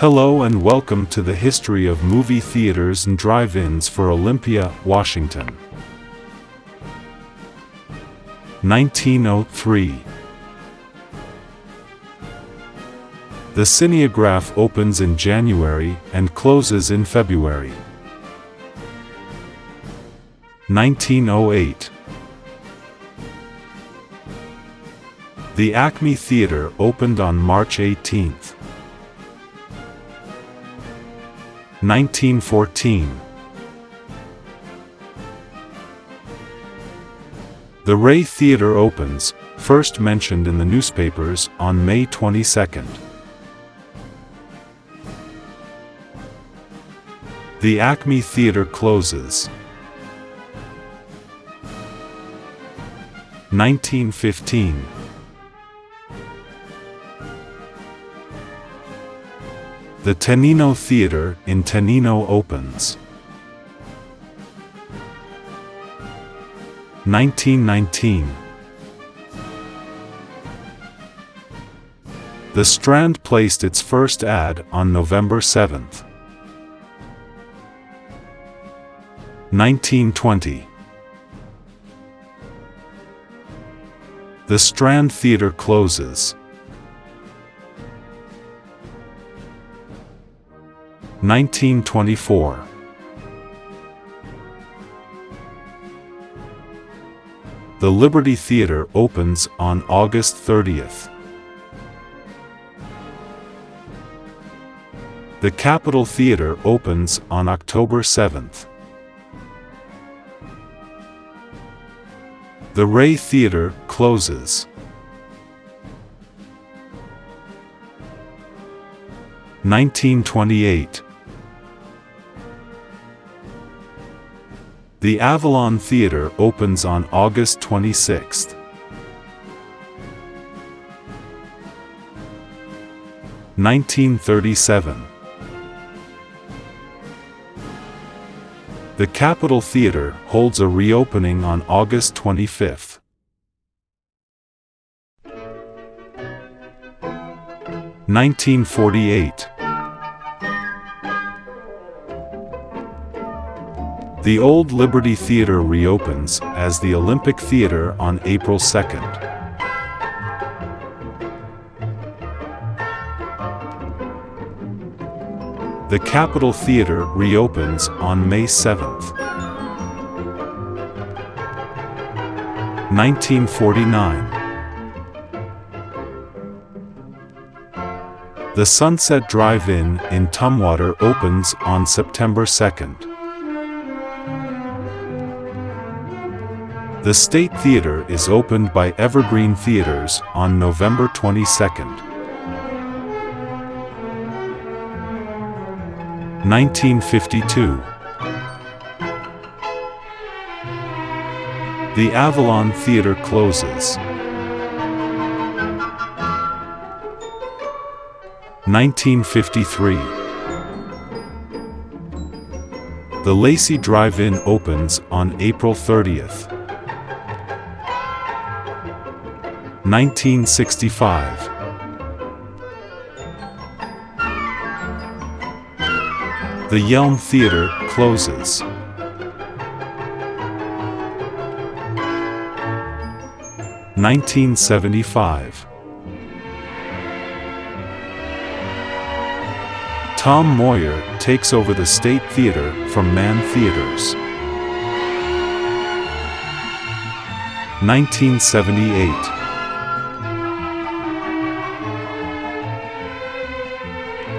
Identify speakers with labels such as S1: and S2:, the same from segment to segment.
S1: Hello and welcome to the history of movie theaters and drive-ins for Olympia, Washington. 1903. The Cinegraph opens in January and closes in February. 1908. The Acme Theater opened on March 18th. 1914. The Ray Theater opens, first mentioned in the newspapers, on May 22nd. The Acme Theater closes. 1915. The Tenino Theater in Tenino opens. 1919. The Strand placed its first ad on November 7th. 1920. The Strand Theater closes. 1924. The Liberty Theater opens on August 30th. The Capitol Theater opens on October 7th. The Ray Theater closes. 1928. The Avalon Theater opens on August 26th. 1937. The Capitol Theater holds a reopening on August 25th. 1948. The Old Liberty Theater reopens as the Olympic Theater on April 2nd. The Capitol Theater reopens on May 7th. 1949. The Sunset Drive-In in Tumwater opens on September 2nd. The State Theater is opened by Evergreen Theaters on November 22nd. 1952. The Avalon Theater closes. 1953. The Lacey Drive-In opens on April 30th. 1965. The Yelm Theater closes. 1975. Tom Moyer takes over the State Theater from Mann Theaters. 1978.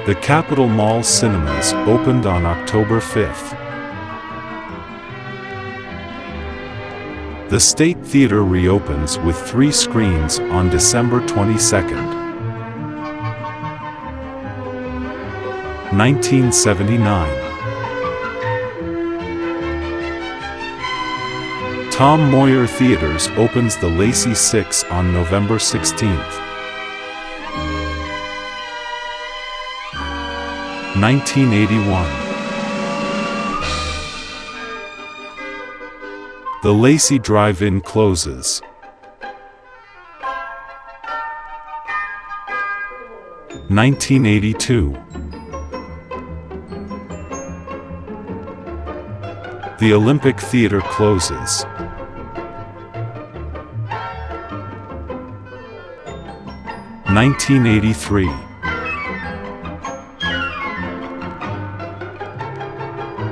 S1: The Capitol Mall Cinemas opened on October 5th. The State Theater reopens with 3 screens on December 22nd. 1979. Tom Moyer Theaters opens the Lacey 6 on November 16th. 1981. The Lacey Drive-In closes. 1982. The Olympic Theatre closes. (1983).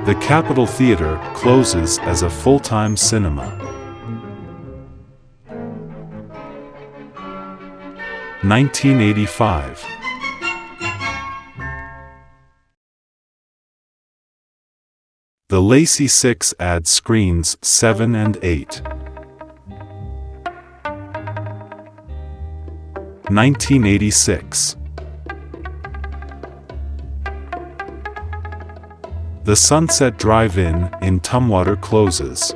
S1: The Capitol Theatre closes as a full-time cinema. 1985. The Lacey 6 adds screens 7 and 8. 1986. The Sunset Drive-In in Tumwater closes.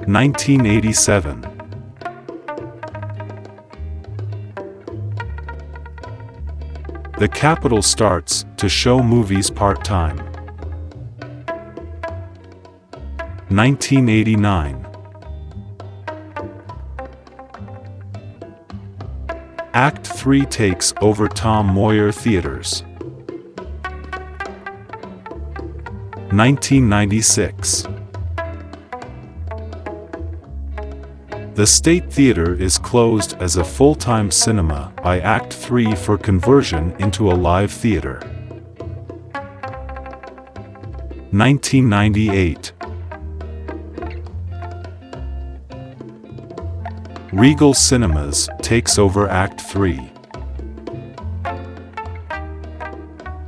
S1: 1987. The Capitol starts to show movies part-time. 1989. Act 3 takes over Tom Moyer Theaters. 1996. The State Theatre is closed as a full-time cinema by Act 3 for conversion into a live theatre. 1998. Regal Cinemas takes over Act 3.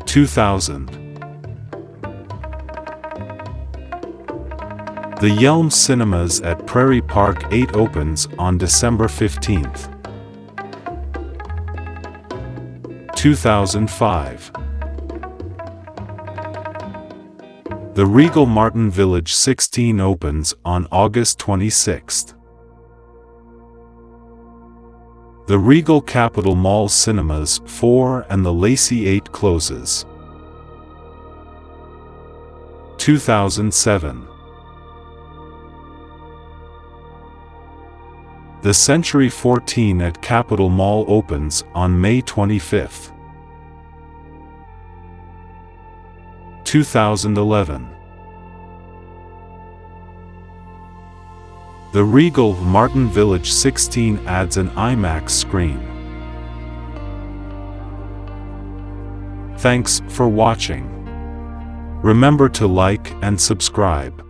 S1: 2000. The Yelm Cinemas at Prairie Park 8 opens on December 15th. 2005. The Regal Martin Village 16 opens on August 26th. The Regal Capitol Mall Cinemas 4 and the Lacey 8 closes. 2007. The Century 14 at Capitol Mall opens on May 25th. 2011. The Regal Martin Village 16 adds an IMAX screen. Thanks for watching. Remember to like and subscribe.